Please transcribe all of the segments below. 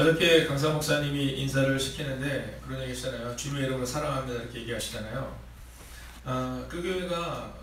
어저께 강사 목사님이 인사를 시키는데 그런 얘기 했잖아요. 주님의 이름으로 사랑합니다 이렇게 얘기하시잖아요. 그 교회가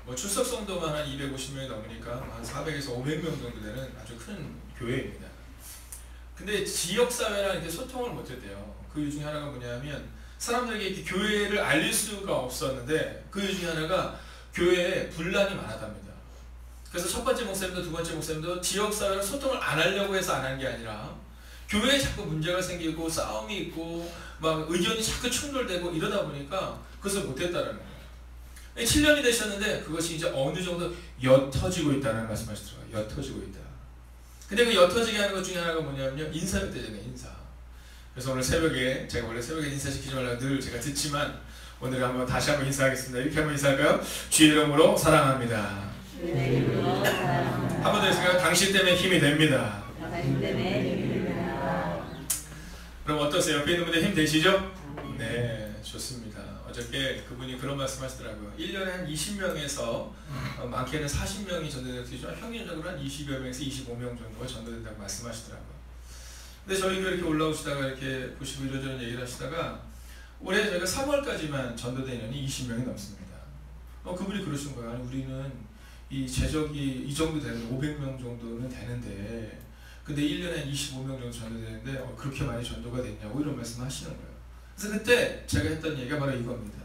뭐 출석 성도만 한 250명이 넘으니까 한 400에서 500명 정도 되는 아주 큰 교회입니다. 근데 지역사회랑 이렇게 소통을 못했대요. 그 이유 중에 하나가 뭐냐면 사람들에게 이렇게 교회를 알릴 수가 없었는데 그 이유 중에 하나가 교회에 분란이 많았답니다. 그래서 첫 번째 목사님도 두 번째 목사님도 지역사회랑 소통을 안 하려고 해서 안 한 게 아니라 교회에 자꾸 문제가 생기고 싸움이 있고 막 의견이 자꾸 충돌되고 이러다 보니까 그것을 못했다는 거예요. 7년이 되셨는데 그것이 이제 어느 정도 옅어지고 있다는 말씀하시더라고요. 옅어지고 있다. 근데 그 옅어지게 하는 것 중에 하나가 뭐냐면요, 인사였대잖아요. 인사. 그래서 오늘 새벽에 제가 원래 새벽에 인사시키지 말라고 늘 제가 듣지만 오늘 한번 다시 한번 인사하겠습니다. 이렇게 한번 인사할까요? 주의 이름으로 사랑합니다. 한 번 더 했으니까 당신 때문에 힘이 됩니다. 그럼 어떠세요? 옆에 있는 분들 힘 되시죠? 네, 좋습니다. 어저께 그분이 그런 말씀 하시더라고요. 1년에 한 20명에서 많게는 40명이 전도되지만 평균적으로 한 20여 명에서 25명 정도가 전도된다고 말씀하시더라고요. 근데 저희가 이렇게 올라오시다가 이렇게 보시고 이러저런 얘기를 하시다가 올해 저희가 3월까지만 전도된 인원이 20명이 넘습니다. 그분이 그러신 거예요. 아니 우리는 이 재적이 이 정도 되는 500명 정도는 되는데 근데 1년에 25명 정도 전도되는데 그렇게 많이 전도가 됐냐고 이런 말씀을 하시는 거예요. 그래서 그때 제가 했던 얘기가 바로 이겁니다.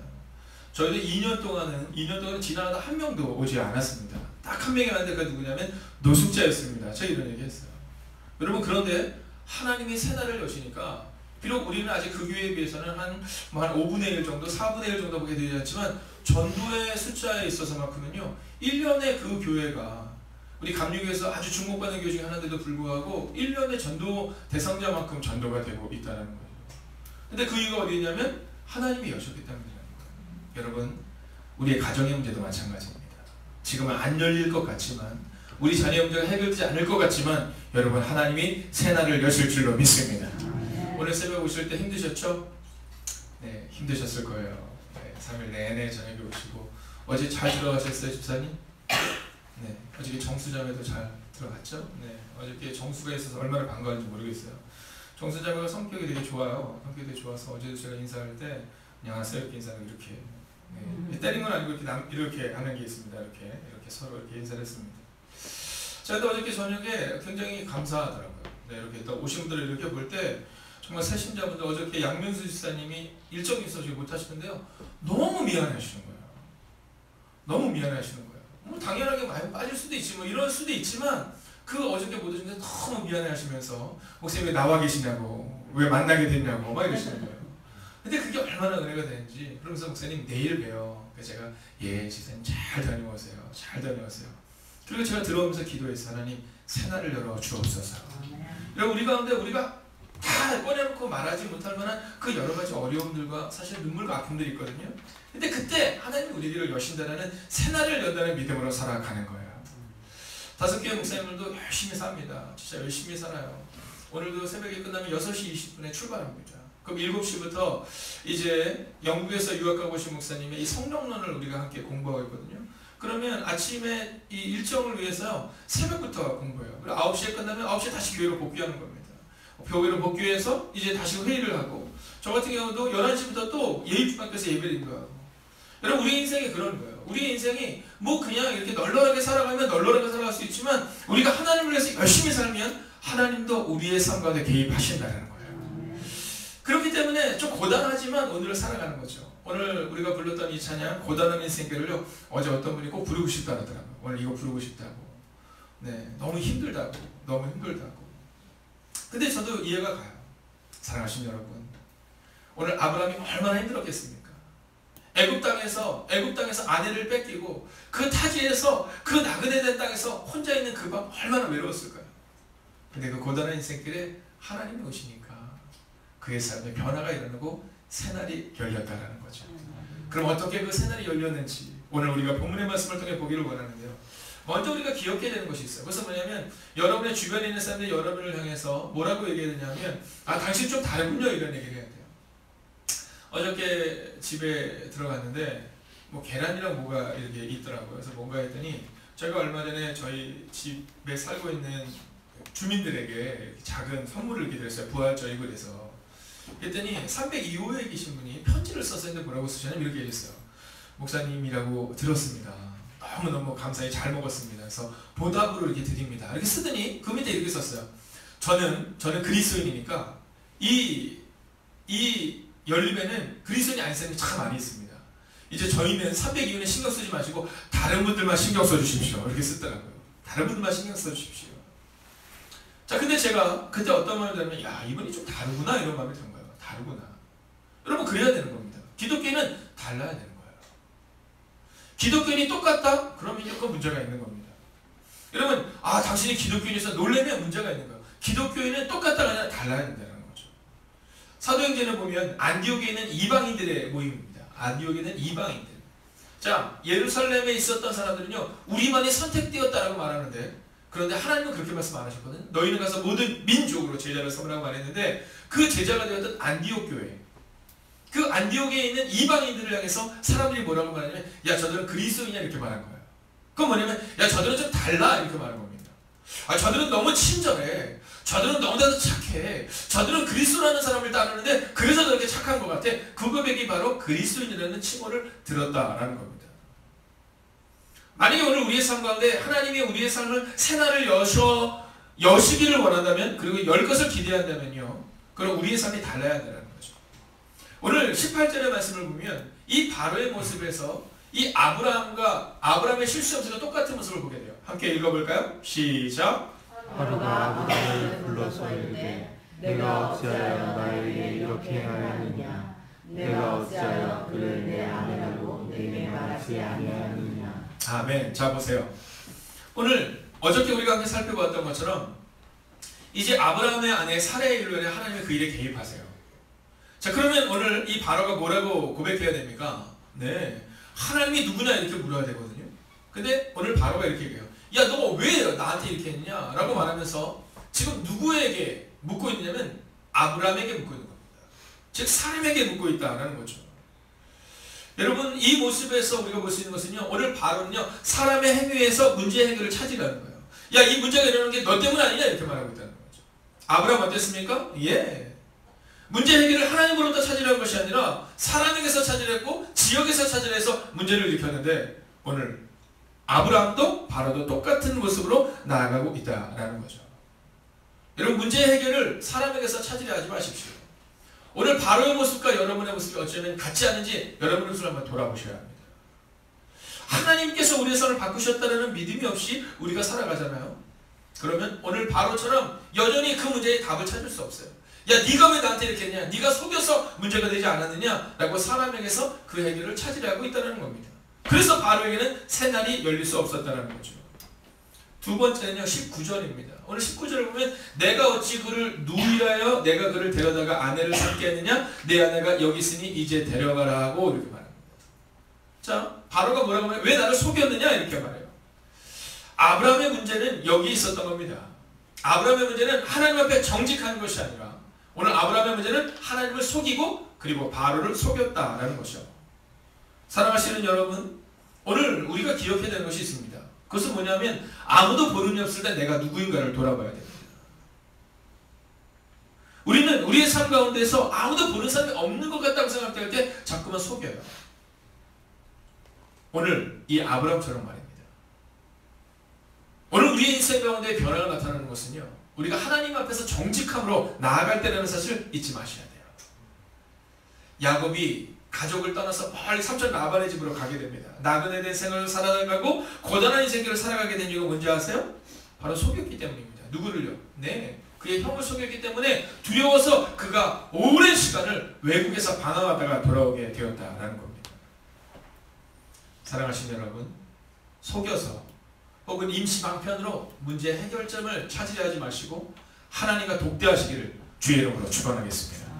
저희도 2년 동안은 지나가다 한 명도 오지 않았습니다. 딱 한 명이 왔는데 그 누구냐면 노숙자였습니다. 제가 이런 얘기 했어요. 여러분 그런데 하나님이 새날을 여시니까 비록 우리는 아직 그 교회에 비해서는 한 5분의 1 정도, 4분의 1 정도밖에 되지 않지만 전도의 숫자에 있어서만큼은요 1년에 그 교회가 우리 감리교에서 아주 주목받는 교회 중에 하나인데도 불구하고 1년에 전도 대상자만큼 전도가 되고 있다는 거예요. 근데 그 이유가 어디 있냐면 하나님이 여셨기 때문이라는 거예요. 여러분 우리의 가정의 문제도 마찬가지입니다. 지금은 안 열릴 것 같지만 우리 자녀의 문제가 해결되지 않을 것 같지만 여러분 하나님이 새날을 여실 줄로 믿습니다. 오늘 새벽 오실 때 힘드셨죠? 네, 힘드셨을 거예요. 네, 3일 내내 저녁에 오시고 어제 잘 들어가셨어요, 집사님? 네, 어저께 정수자매도 잘 들어갔죠? 네, 어저께 정수가 있어서 얼마나 반가운지 모르겠어요. 정수자매가 성격이 되게 좋아요. 성격이 되게 좋아서 어제도 제가 인사할 때 안녕하세요 이렇게 인사를 이렇게 때린 건 아니고 이렇게 하는 게 있습니다. 이렇게 서로 이렇게 인사를 했습니다. 제가 어저께 저녁에 굉장히 감사하더라고요. 네, 이렇게 또 오신 분들을 이렇게 볼 때 정말 새신자분들 어저께 양명수 집사님이 일정이 있어서 못 하시는데요. 너무 미안해하시는 거예요. 너무 미안해하시는 거예요. 뭐 당연하게 많이 빠질 수도 있지 뭐 이럴 수도 있지만 그 어저께 못 오셨는데 너무 미안해하시면서 목사님 왜 나와 계시냐고 왜 만나게 됐냐고 막 이러시는 거예요. 근데 그게 얼마나 은혜가 되는지 그러면서 목사님 내일 봬요. 그래서 제가 예 집사님 잘 다녀오세요. 잘 다녀오세요. 그리고 제가 들어오면서 기도했어요. 하나님 새날을 열어 주옵소서. 여러분 우리 가운데 우리가 다 꺼내놓고 말하지 못할 만한 그 여러 가지 어려움들과 사실 눈물과 아픔들이 있거든요. 근데 그때 하나님이 우리 길을 여신다는 새날을 연다는 믿음으로 살아가는 거예요. 다섯 교회 목사님들도 열심히 삽니다. 진짜 열심히 살아요. 오늘도 새벽에 끝나면 6시 20분에 출발합니다. 그럼 7시부터 이제 영국에서 유학가고 오신 목사님의 이 성령론을 우리가 함께 공부하고 있거든요. 그러면 아침에 이 일정을 위해서 새벽부터 공부해요. 그리고 9시에 끝나면 9시에 다시 교회로 복귀하는 겁니다. 교회로 복귀해서 이제 다시 회의를 하고 저 같은 경우도 11시부터 또 예입중학교에서 예배를 인도하고 여러분 우리 인생이 그런 거예요. 우리 인생이 뭐 그냥 이렇게 널널하게 살아가면 널널하게 살아갈 수 있지만 우리가 하나님을 위해서 열심히 살면 하나님도 우리의 삶 가운데 개입하신다는 거예요. 그렇기 때문에 좀 고단하지만 오늘을 살아가는 거죠. 오늘 우리가 불렀던 이 찬양 고단한 인생길을요 어제 어떤 분이 꼭 부르고 싶다 하더라고요. 오늘 이거 부르고 싶다고. 네, 너무 힘들다고. 너무 힘들다고. 근데 저도 이해가 가요. 사랑하신 여러분 오늘 아브라함이 얼마나 힘들었겠습니까? 애굽 땅에서 아내를 뺏기고 그 타지에서 그 나그네된 땅에서 혼자 있는 그 밤 얼마나 외로웠을까요? 근데 그 고단한 인생길에 하나님이 오시니까 그의 삶에 변화가 일어나고 새날이 열렸다라는 거죠. 그럼 어떻게 그 새날이 열렸는지 오늘 우리가 본문의 말씀을 통해 보기를 원하는데요. 먼저 우리가 기억해야 되는 것이 있어요. 그것은 뭐냐면 여러분의 주변에 있는 사람들이 여러분을 향해서 뭐라고 얘기해야 되냐면 당신 좀 다르군요 이런 얘기를 해야 돼요. 어저께 집에 들어갔는데 뭐 계란이랑 뭐가 이렇게 있더라고요. 그래서 뭔가 했더니 제가 얼마 전에 저희 집에 살고 있는 주민들에게 작은 선물을 이렇게 드렸어요. 부활절이고 그래서. 그랬더니 302호에 계신 분이 편지를 써서 했는데 뭐라고 쓰셨냐면 이렇게 얘기했어요. 목사님이라고 들었습니다. 너무너무 감사히 잘 먹었습니다. 그래서 보답으로 이렇게 드립니다. 이렇게 쓰더니 그 밑에 이렇게 썼어요. 저는 그리스도인이니까 이 연립에는 그리스도인이 아닌 사람이 참 많이 있습니다. 이제 저희는 302호는 신경 쓰지 마시고 다른 분들만 신경 써주십시오. 이렇게 쓰더라고요. 다른 분들만 신경 써주십시오. 자, 근데 제가 그때 어떤 말을 들으면 야, 이분이 좀 다르구나 이런 마음이 든 거예요. 다르구나. 여러분 그래야 되는 겁니다. 기독교인은 달라야 되는 거예요. 기독교인이 똑같다? 그러면 조금 문제가 있는 겁니다. 여러분, 당신이 기독교인이어서 놀라면 문제가 있는 거예요. 기독교인은 똑같다가 아니라 달라야 된다는 거죠. 사도행전을 보면 안디옥에 있는 이방인들의 모임입니다. 안디옥에 있는 이방인들. 자, 예루살렘에 있었던 사람들은요, 우리만이 선택되었다라고 말하는데, 그런데 하나님은 그렇게 말씀 안 하셨거든요. 너희는 가서 모든 민족으로 제자를 삼으라고 말했는데, 그 제자가 되었던 안디옥 교회, 그 안디옥에 있는 이방인들을 향해서 사람들이 뭐라고 말하냐면, 야, 저들은 그리스도인이냐 이렇게 말한 거예요. 그건 뭐냐면, 야, 저들은 좀 달라 이렇게 말한 겁니다. 저들은 너무 친절해. 저들은 너무나도 착해. 저들은 그리스도라는 사람을 따르는데 그래서 저렇게 착한 것 같아. 그 고백이 바로 그리스도인이라는 칭호를 들었다라는 겁니다. 만약에 오늘 우리의 삶 가운데 하나님이 우리의 삶을 새날을 여시기를 원한다면, 그리고 열 것을 기대한다면요, 그럼 우리의 삶이 달라야 한다는 거죠. 오늘 18절의 말씀을 보면 이 바로의 모습에서 이 아브라함의 실수 없이도 똑같은 모습을 보게 돼요. 함께 읽어볼까요? 시작. 바로가 아브라함을 불러서 이르되 내가 어찌하여 나에게 이렇게 행하였느냐? 내가 어찌하여 그를 내 아내라고 내게 말하지 아니하였느냐? 아멘. 자, 보세요. 오늘 어저께 우리가 함께 살펴봤던 것처럼 이제 아브라함의 아내 사라의 일로 인해 하나님이 그 일에 개입하세요. 자, 그러면 오늘 이 바로가 뭐라고 고백해야 됩니까? 네, 하나님이 누구냐 이렇게 물어야 되거든요. 근데 오늘 바로가 이렇게 얘기해요. 야, 너 왜 나한테 이렇게 했냐? 라고 말하면서 지금 누구에게 묻고 있냐면 아브라함에게 묻고 있는 겁니다. 즉 사람에게 묻고 있다는 거죠. 여러분, 이 모습에서 우리가 볼 수 있는 것은요, 오늘 바로는요, 사람의 행위에서 문제 해결을 찾으라는 거예요. 야, 이 문제가 일어나는 게 너 때문 아니냐 이렇게 말하고 있다는 거죠. 아브라함 어땠습니까? 예. 문제 해결을 하나님으로부터 찾으라는 것이 아니라 사람에게서 찾으려고 지역에서 찾으려 해서 문제를 일으켰는데, 오늘 아브라함도 바로도 똑같은 모습으로 나아가고 있다라는 거죠. 여러분, 문제 해결을 사람에게서 찾으려 하지 마십시오. 오늘 바로의 모습과 여러분의 모습이 어쩌면 같지 않은지 여러분의 모습을 한번 돌아보셔야 합니다. 하나님께서 우리의 삶을 바꾸셨다는 믿음이 없이 우리가 살아가잖아요. 그러면 오늘 바로처럼 여전히 그 문제에 답을 찾을 수 없어요. 야, 네가 왜 나한테 이렇게 했냐? 네가 속여서 문제가 되지 않았느냐? 라고 사람에게서 그 해결을 찾으려 하고 있다는 겁니다. 그래서 바로에게는 새날이 열릴 수 없었다는 거죠. 두 번째는요, 19절입니다. 오늘 19절을 보면 내가 어찌 그를 누이라여 내가 그를 데려다가 아내를 삼게 했느냐? 내 아내가 여기 있으니 이제 데려가라 하고 이렇게 말합니다. 자, 바로가 뭐라고 하면 왜 나를 속였느냐? 이렇게 말해요. 아브라함의 문제는 여기 있었던 겁니다. 아브라함의 문제는 하나님 앞에 정직한 것이 아니라 오늘 아브라함의 문제는 하나님을 속이고 그리고 바로를 속였다라는 것이죠. 사랑하시는 여러분, 오늘 우리가 기억해야 되는 것이 있습니다. 그것은 뭐냐면 아무도 보는 이 없을 때 내가 누구인가를 돌아봐야 됩니다. 우리는 우리의 삶 가운데서 아무도 보는 사람이 없는 것 같다고 생각될 때 자꾸만 속여요. 오늘 이 아브라함처럼 말입니다. 오늘 우리의 인생 가운데 변화가 나타나는 것은요, 우리가 하나님 앞에서 정직함으로 나아갈 때라는 사실을 잊지 마셔야 돼요. 야곱이 가족을 떠나서 멀리 삼촌 라반의 집으로 가게 됩니다. 나그네 된 생활을 살아가고 고단한 인생길을 살아가게 된 이유가 뭔지 아세요? 바로 속였기 때문입니다. 누구를요? 네, 그의 형을 속였기 때문에 두려워서 그가 오랜 시간을 외국에서 방황하다가 돌아오게 되었다라는 겁니다. 사랑하시는 여러분, 속여서 혹은 임시 방편으로 문제 해결점을 찾으려 하지 마시고 하나님과 독대하시기를 주의 이름으로 축원하겠습니다.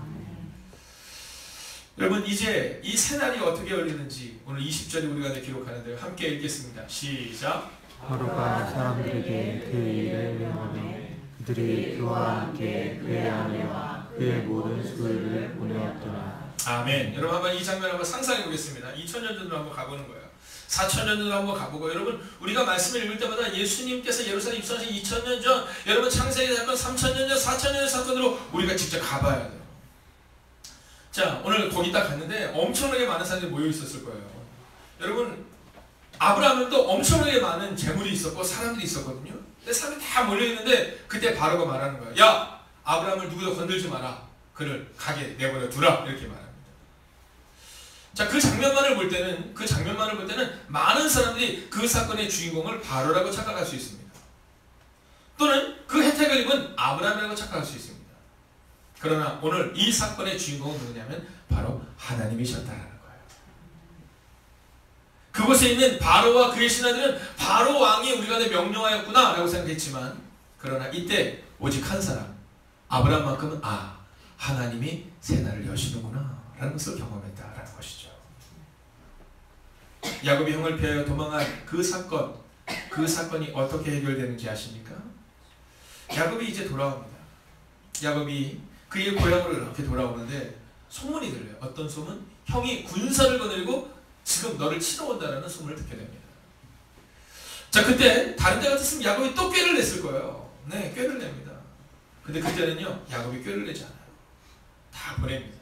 여러분, 이제 이 새날이 어떻게 열리는지 오늘 20절에 우리가 기록하는데요. 함께 읽겠습니다. 시작. 바로가 사람들에게 그 일을 명하며 그들이 그와 함께 그의 아내와 그의 모든 소유를 보내었더라. 아멘. 여러분, 한번 이 장면 한번 상상해 보겠습니다. 2000년 전으로 한번 가보는 거예요. 4,000년도 한번 가보고, 여러분 우리가 말씀을 읽을 때마다 예수님께서 예루살렘 입성하신 2,000년 전, 여러분 창세기 사건 3,000년 전, 4,000년 사건으로 우리가 직접 가봐야 돼요. 자, 오늘 거기 딱 갔는데 엄청나게 많은 사람들이 모여 있었을 거예요. 여러분 아브라함도 엄청나게 많은 재물이 있었고 사람들이 있었거든요. 근데 사람이 다 몰려 있는데 그때 바로가 말하는 거예요. 야, 아브라함을 누구도 건들지 마라. 그를 가게 내버려 두라. 이렇게 말합니다. 자, 그 장면만을 볼 때는 많은 사람들이 그 사건의 주인공을 바로라고 착각할 수 있습니다. 또는 그 혜택을 입은 아브라함이라고 착각할 수 있습니다. 그러나 오늘 이 사건의 주인공은 누구냐면 바로 하나님이셨다라는 거예요. 그곳에 있는 바로와 그의 신하들은 바로 왕이 우리 가운데 명령하였구나 라고 생각했지만, 그러나 이때 오직 한 사람, 아브라함만큼은 하나님이 새날을 여시는구나 라는 것을 경험했다라는 것이죠. 야곱이 형을 피하여 도망한 그 사건이 어떻게 해결되는지 아십니까? 야곱이 이제 돌아옵니다. 야곱이 그의 고향으로 이렇게 돌아오는데 소문이 들려요. 어떤 소문? 형이 군사를 거느리고 지금 너를 치러 온다라는 소문을 듣게 됩니다. 자, 그때 다른 데 같았으면 야곱이 또 꾀를 냈을 거예요. 네, 꾀를 냅니다. 근데 그때는요, 야곱이 꾀를 내지 않아요. 다 보냅니다.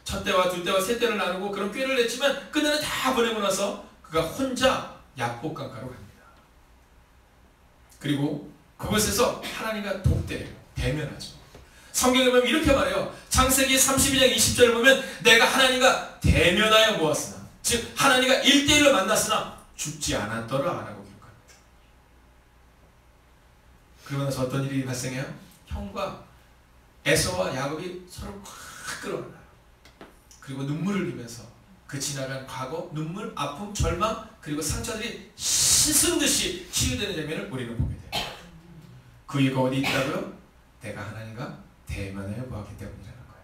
첫 때와 둘 때와 세 때를 나누고 그런 꾀를 냈지만 끝내는 다 보내고 나서 그가 혼자 약복강가로 갑니다. 그리고 그곳에서 하나님과 독대해요. 대면하죠. 성경에 보면 이렇게 말해요. 창세기 32장 20절을 보면 내가 하나님과 대면하여 보았으나, 즉 하나님과 1대1로 만났으나 죽지 않았더라 라고 기록합니다. 그러고 나서 어떤 일이 발생해요? 형과 에서와 야곱이 서로 확 끌어올라요. 그리고 눈물을 흘리면서 그 지나간 과거, 눈물, 아픔, 절망, 그리고 상처들이 씻은 듯이 치유되는 장면을 우리는 보게 돼요. 그 이유가 어디 있다고요? 내가 하나님과 대면하여 보았기 때문이라는 거예요.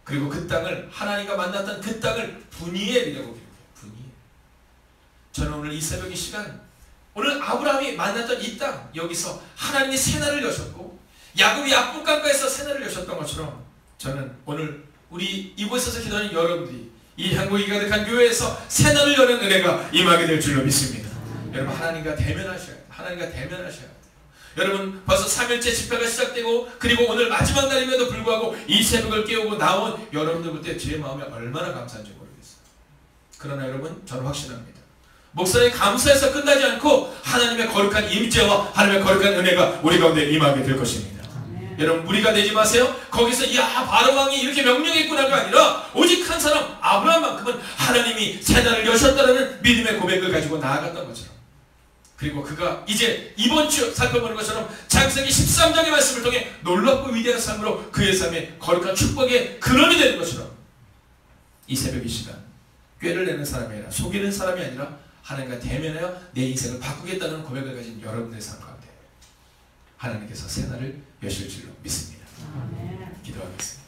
그리고 그 땅을, 하나님과 만났던 그 땅을 분이엘이라고 기록해요. 분이엘. 저는 오늘 이 새벽 이 시간, 오늘 아브라함이 만났던 이 땅, 여기서 하나님이 새날을 여셨고 야곱이 약복강가에서 새날을 여셨던 것처럼, 저는 오늘 우리 이곳에서 기도하는 여러분들이 이 행복이 가득한 교회에서 새날을 여는 은혜가 임하게 될 줄로 믿습니다. 여러분 하나님과 대면하셔야 돼요. 하나님과 대면하셔야 돼요. 여러분 벌써 3일째 집회가 시작되고, 그리고 오늘 마지막 날임에도 불구하고 이 새벽을 깨우고 나온 여러분들 볼 때 제 마음이 얼마나 감사한지 모르겠어요. 그러나 여러분 저는 확신합니다. 목사의 감사에서 끝나지 않고 하나님의 거룩한 임재와 하나님의 거룩한 은혜가 우리 가운데 임하게 될 것입니다. 여러분 무리가 되지 마세요. 거기서 바로 왕이 이렇게 명령했구나가 아니라 오직 한 사람 아브라함만큼은 하나님이 새날을 여셨다는 믿음의 고백을 가지고 나아갔던 것처럼, 그리고 그가 이제 이번 주 살펴보는 것처럼 창세기 13장의 말씀을 통해 놀랍고 위대한 삶으로 그의 삶에 거룩한 축복의 근원이 되는 것처럼, 이 새벽 이 시간 꾀를 내는 사람이 아니라, 속이는 사람이 아니라 하나님과 대면하여 내 인생을 바꾸겠다는 고백을 가진 여러분들의 삶 가운데 하나님께서 새날을 여실 줄로 믿습니다. 기도하겠습니다.